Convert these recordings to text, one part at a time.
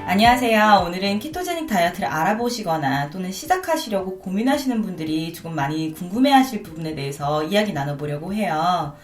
안녕하세요. 오늘은 키토제닉 다이어트를 알아보시거나 또는 시작하시려고 고민하시는 분들이 조금 많이 궁금해하실 부분에 대해서 이야기 나눠보려고 해요.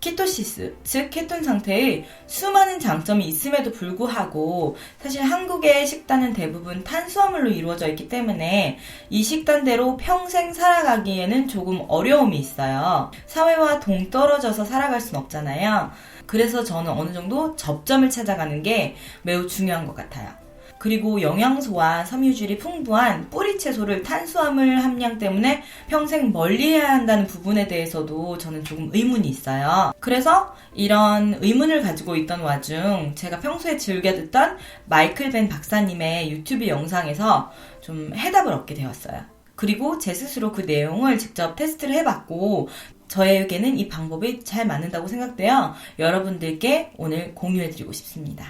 키토시스, 즉 케톤 상태의 수많은 장점이 있음에도 불구하고 사실 한국의 식단은 대부분 탄수화물로 이루어져 있기 때문에 이 식단대로 평생 살아가기에는 조금 어려움이 있어요. 사회와 동떨어져서 살아갈 순 없잖아요. 그래서 저는 어느 정도 접점을 찾아가는 게 매우 중요한 것 같아요. 그리고 영양소와 섬유질이 풍부한 뿌리 채소를 탄수화물 함량 때문에 평생 멀리해야 한다는 부분에 대해서도 저는 조금 의문이 있어요. 그래서 이런 의문을 가지고 있던 와중 제가 평소에 즐겨 듣던 마이클 벤 박사님의 유튜브 영상에서 좀 해답을 얻게 되었어요. 그리고 제 스스로 그 내용을 직접 테스트를 해봤고 저에게는 이 방법이 잘 맞는다고 생각되어 여러분들께 오늘 공유해드리고 싶습니다.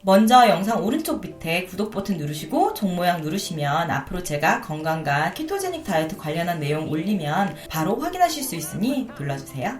먼저 영상 오른쪽 밑에 구독 버튼 누르시고 종 모양 누르시면 앞으로 제가 건강과 키토제닉 다이어트 관련한 내용 올리면 바로 확인하실 수 있으니 눌러주세요.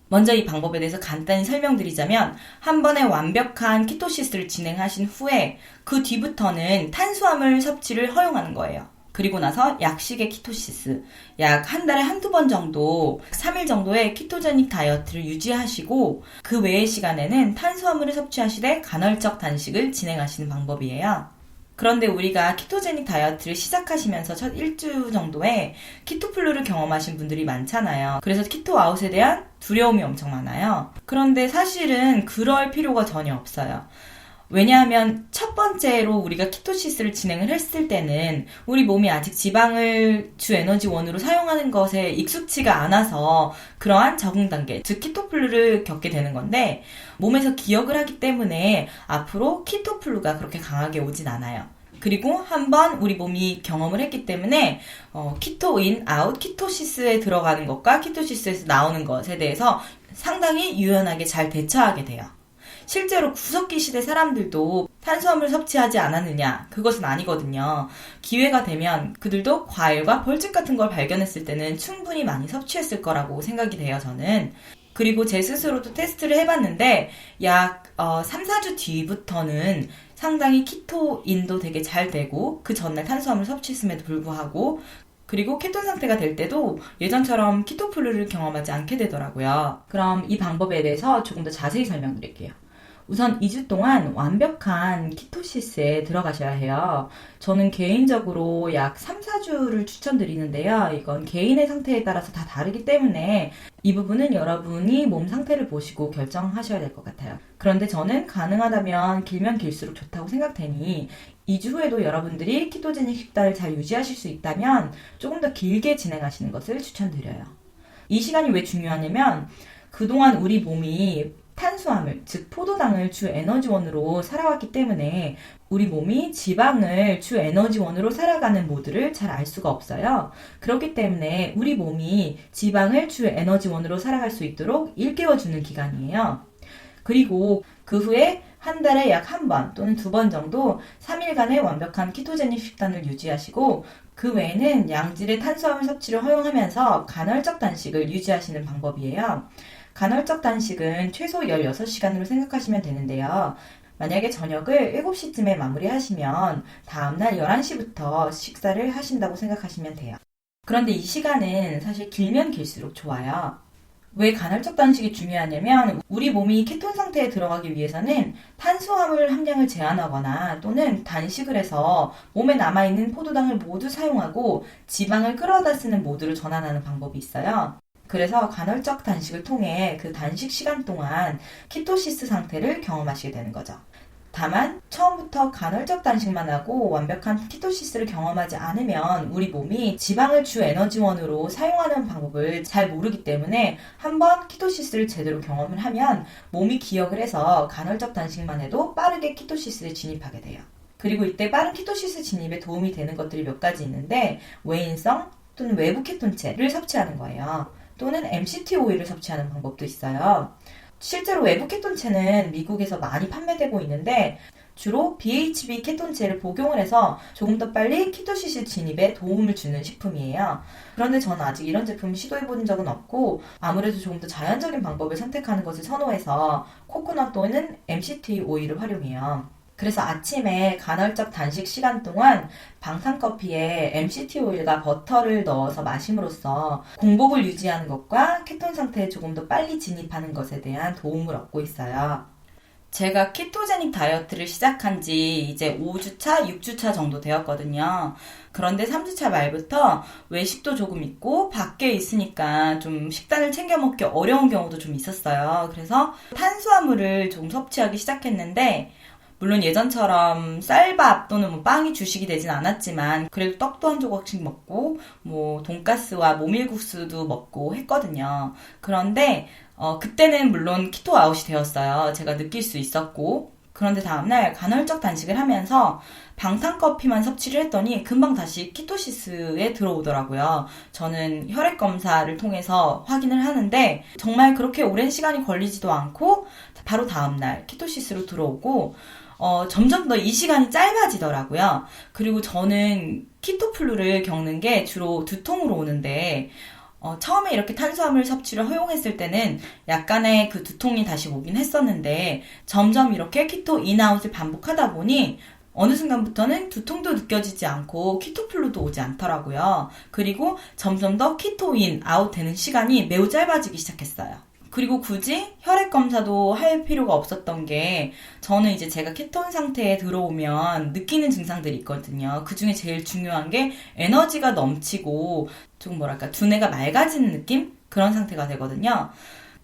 먼저 이 방법에 대해서 간단히 설명드리자면 한 번에 완벽한 키토시스를 진행하신 후에 그 뒤부터는 탄수화물 섭취를 허용하는 거예요. 그리고 나서 약식의 키토시스, 약 한 달에 한두 번 정도, 3일 정도의 키토제닉 다이어트를 유지하시고 그 외의 시간에는 탄수화물을 섭취하시되 간헐적 단식을 진행하시는 방법이에요. 그런데 우리가 키토제닉 다이어트를 시작하시면서 첫 일주 정도에 키토플루를 경험하신 분들이 많잖아요. 그래서 키토아웃에 대한 두려움이 엄청 많아요. 그런데 사실은 그럴 필요가 전혀 없어요. 왜냐하면 첫 번째로 우리가 키토시스를 진행을 했을 때는 우리 몸이 아직 지방을 주 에너지원으로 사용하는 것에 익숙치가 않아서 그러한 적응 단계, 즉 키토플루를 겪게 되는 건데 몸에서 기억을 하기 때문에 앞으로 키토플루가 그렇게 강하게 오진 않아요. 그리고 한번 우리 몸이 경험을 했기 때문에 키토인, 아웃, 키토시스에 들어가는 것과 키토시스에서 나오는 것에 대해서 상당히 유연하게 잘 대처하게 돼요. 실제로 구석기 시대 사람들도 탄수화물 섭취하지 않았느냐? 그것은 아니거든요. 기회가 되면 그들도 과일과 벌집 같은 걸 발견했을 때는 충분히 많이 섭취했을 거라고 생각이 돼요, 저는. 그리고 제 스스로도 테스트를 해봤는데 약 3, 4주 뒤부터는 상당히 키토인도 되게 잘 되고 그 전날 탄수화물 섭취했음에도 불구하고 그리고 케톤 상태가 될 때도 예전처럼 키토플루를 경험하지 않게 되더라고요. 그럼 이 방법에 대해서 조금 더 자세히 설명드릴게요. 우선 2주 동안 완벽한 키토시스에 들어가셔야 해요. 저는 개인적으로 약 3, 4주를 추천드리는데요. 이건 개인의 상태에 따라서 다 다르기 때문에 이 부분은 여러분이 몸 상태를 보시고 결정하셔야 될 것 같아요. 그런데 저는 가능하다면 길면 길수록 좋다고 생각되니 2주 후에도 여러분들이 키토제닉 식단을 잘 유지하실 수 있다면 조금 더 길게 진행하시는 것을 추천드려요. 이 시간이 왜 중요하냐면 그동안 우리 몸이 탄수화물, 즉 포도당을 주 에너지원으로 살아왔기 때문에 우리 몸이 지방을 주 에너지원으로 살아가는 모드를 잘 알 수가 없어요. 그렇기 때문에 우리 몸이 지방을 주 에너지원으로 살아갈 수 있도록 일깨워주는 기간이에요. 그리고 그 후에 한 달에 약 한 번 또는 두 번 정도 3일간의 완벽한 키토제닉 식단을 유지하시고 그 외에는 양질의 탄수화물 섭취를 허용하면서 간헐적 단식을 유지하시는 방법이에요. 간헐적 단식은 최소 16시간으로 생각하시면 되는데요. 만약에 저녁을 7시쯤에 마무리하시면 다음날 11시부터 식사를 하신다고 생각하시면 돼요. 그런데 이 시간은 사실 길면 길수록 좋아요. 왜 간헐적 단식이 중요하냐면 우리 몸이 케톤 상태에 들어가기 위해서는 탄수화물 함량을 제한하거나 또는 단식을 해서 몸에 남아있는 포도당을 모두 사용하고 지방을 끌어다 쓰는 모드로 전환하는 방법이 있어요. 그래서 간헐적 단식을 통해 그 단식 시간 동안 키토시스 상태를 경험하시게 되는 거죠. 다만 처음부터 간헐적 단식만 하고 완벽한 키토시스를 경험하지 않으면 우리 몸이 지방을 주 에너지원으로 사용하는 방법을 잘 모르기 때문에 한번 키토시스를 제대로 경험을 하면 몸이 기억을 해서 간헐적 단식만 해도 빠르게 키토시스에 진입하게 돼요. 그리고 이때 빠른 키토시스 진입에 도움이 되는 것들이 몇 가지 있는데 외인성 또는 외부 케톤체를 섭취하는 거예요. 또는 MCT 오일을 섭취하는 방법도 있어요. 실제로 외부 케톤체는 미국에서 많이 판매되고 있는데 주로 BHB 케톤체를 복용을 해서 조금 더 빨리 키토시스 진입에 도움을 주는 식품이에요. 그런데 저는 아직 이런 제품 시도해본 적은 없고 아무래도 조금 더 자연적인 방법을 선택하는 것을 선호해서 코코넛 또는 MCT 오일을 활용해요. 그래서 아침에 간헐적 단식 시간 동안 방탄커피에 MCT 오일과 버터를 넣어서 마심으로써 공복을 유지하는 것과 케톤 상태에 조금 더 빨리 진입하는 것에 대한 도움을 얻고 있어요. 제가 키토제닉 다이어트를 시작한 지 이제 5주차, 6주차 정도 되었거든요. 그런데 3주차 말부터 외식도 조금 있고 밖에 있으니까 좀 식단을 챙겨 먹기 어려운 경우도 좀 있었어요. 그래서 탄수화물을 좀 섭취하기 시작했는데 물론 예전처럼 쌀밥 또는 뭐 빵이 주식이 되진 않았지만 그래도 떡도 한 조각씩 먹고 뭐 돈가스와 모밀국수도 먹고 했거든요. 그런데 그때는 물론 키토 아웃이 되었어요. 제가 느낄 수 있었고. 그런데 다음날 간헐적 단식을 하면서 방탄커피만 섭취를 했더니 금방 다시 키토시스에 들어오더라고요. 저는 혈액 검사를 통해서 확인을 하는데 정말 그렇게 오랜 시간이 걸리지도 않고 바로 다음날 키토시스로 들어오고 점점 더 이 시간이 짧아지더라고요. 그리고 저는 키토플루를 겪는 게 주로 두통으로 오는데 처음에 이렇게 탄수화물 섭취를 허용했을 때는 약간의 그 두통이 다시 오긴 했었는데 점점 이렇게 키토 인아웃을 반복하다 보니 어느 순간부터는 두통도 느껴지지 않고 키토플루도 오지 않더라고요. 그리고 점점 더 키토 인, 아웃 되는 시간이 매우 짧아지기 시작했어요. 그리고 굳이 혈액 검사도 할 필요가 없었던 게 저는 이제 제가 케톤 상태에 들어오면 느끼는 증상들이 있거든요. 그 중에 제일 중요한 게 에너지가 넘치고 좀 뭐랄까 두뇌가 맑아지는 느낌? 그런 상태가 되거든요.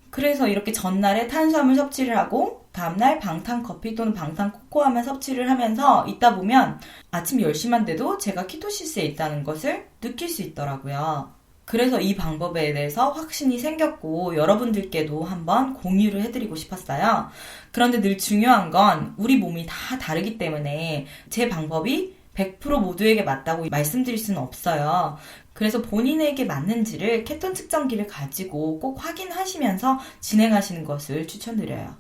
그래서 이렇게 전날에 탄수화물 섭취를 하고 다음날 방탄커피 또는 방탄코코아만 섭취를 하면서 있다 보면 아침 10시만 돼도 제가 키토시스에 있다는 것을 느낄 수 있더라고요. 그래서 이 방법에 대해서 확신이 생겼고 여러분들께도 한번 공유를 해드리고 싶었어요. 그런데 늘 중요한 건 우리 몸이 다 다르기 때문에 제 방법이 100% 모두에게 맞다고 말씀드릴 수는 없어요. 그래서 본인에게 맞는지를 케톤 측정기를 가지고 꼭 확인하시면서 진행하시는 것을 추천드려요.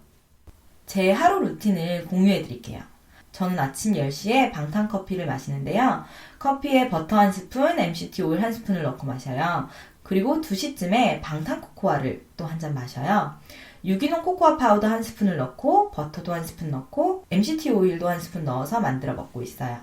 제 하루 루틴을 공유해드릴게요. 저는 아침 10시에 방탄커피를 마시는데요. 커피에 버터 한 스푼, MCT 오일 한 스푼을 넣고 마셔요. 그리고 2시쯤에 방탄코코아를 또 한 잔 마셔요. 유기농 코코아 파우더 한 스푼을 넣고 버터도 한 스푼 넣고 MCT 오일도 한 스푼 넣어서 만들어 먹고 있어요.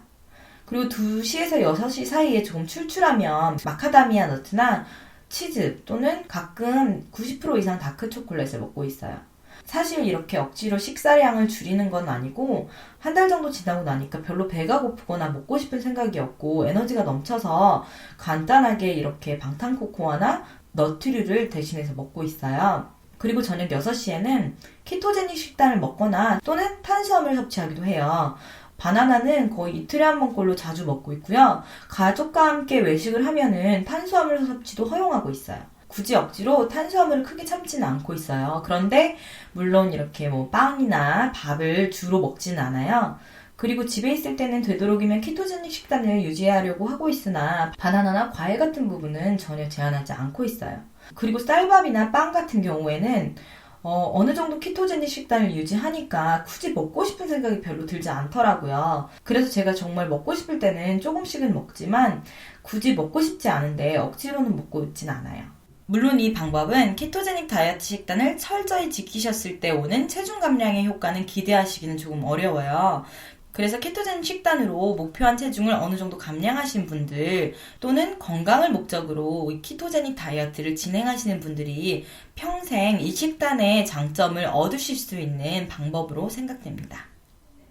그리고 2시에서 6시 사이에 조금 출출하면 마카다미아 너트나 치즈 또는 가끔 90% 이상 다크 초콜릿을 먹고 있어요. 사실 이렇게 억지로 식사량을 줄이는 건 아니고 한 달 정도 지나고 나니까 별로 배가 고프거나 먹고 싶은 생각이 없고 에너지가 넘쳐서 간단하게 이렇게 방탄코코아나 너트류를 대신해서 먹고 있어요. 그리고 저녁 6시에는 키토제닉 식단을 먹거나 또는 탄수화물 섭취하기도 해요. 바나나는 거의 이틀에 한 번꼴로 자주 먹고 있고요. 가족과 함께 외식을 하면은 탄수화물 섭취도 허용하고 있어요. 굳이 억지로 탄수화물을 크게 참지는 않고 있어요. 그런데 물론 이렇게 뭐 빵이나 밥을 주로 먹지는 않아요. 그리고 집에 있을 때는 되도록이면 키토제닉 식단을 유지하려고 하고 있으나 바나나나 과일 같은 부분은 전혀 제한하지 않고 있어요. 그리고 쌀밥이나 빵 같은 경우에는 어느 정도 키토제닉 식단을 유지하니까 굳이 먹고 싶은 생각이 별로 들지 않더라고요. 그래서 제가 정말 먹고 싶을 때는 조금씩은 먹지만 굳이 먹고 싶지 않은데 억지로는 먹고 있진 않아요. 물론 이 방법은 키토제닉 다이어트 식단을 철저히 지키셨을 때 오는 체중 감량의 효과는 기대하시기는 조금 어려워요. 그래서 키토제닉 식단으로 목표한 체중을 어느 정도 감량하신 분들 또는 건강을 목적으로 키토제닉 다이어트를 진행하시는 분들이 평생 이 식단의 장점을 얻으실 수 있는 방법으로 생각됩니다.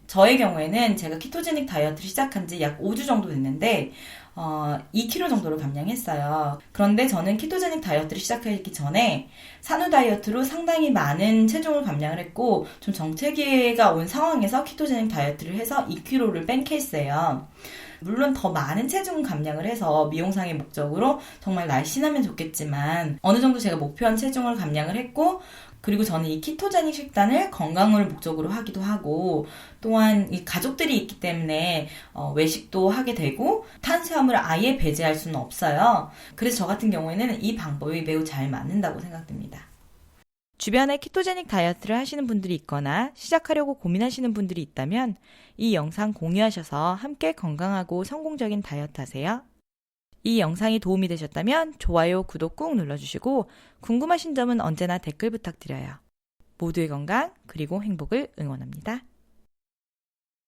저의 경우에는 제가 키토제닉 다이어트를 시작한 지 약 5주 정도 됐는데 2kg 정도를 감량했어요. 그런데 저는 키토제닉 다이어트를 시작하기 전에 산후 다이어트로 상당히 많은 체중을 감량을 했고 좀 정체기가 온 상황에서 키토제닉 다이어트를 해서 2kg를 뺀 케이스예요. 물론 더 많은 체중 감량을 해서 미용상의 목적으로 정말 날씬하면 좋겠지만 어느 정도 제가 목표한 체중을 감량을 했고 그리고 저는 이 키토제닉 식단을 건강을 목적으로 하기도 하고 또한 이 가족들이 있기 때문에 외식도 하게 되고 탄수화물을 아예 배제할 수는 없어요. 그래서 저 같은 경우에는 이 방법이 매우 잘 맞는다고 생각됩니다. 주변에 키토제닉 다이어트를 하시는 분들이 있거나 시작하려고 고민하시는 분들이 있다면 이 영상 공유하셔서 함께 건강하고 성공적인 다이어트 하세요. 이 영상이 도움이 되셨다면 좋아요, 구독 꾹 눌러주시고 궁금하신 점은 언제나 댓글 부탁드려요. 모두의 건강 그리고 행복을 응원합니다.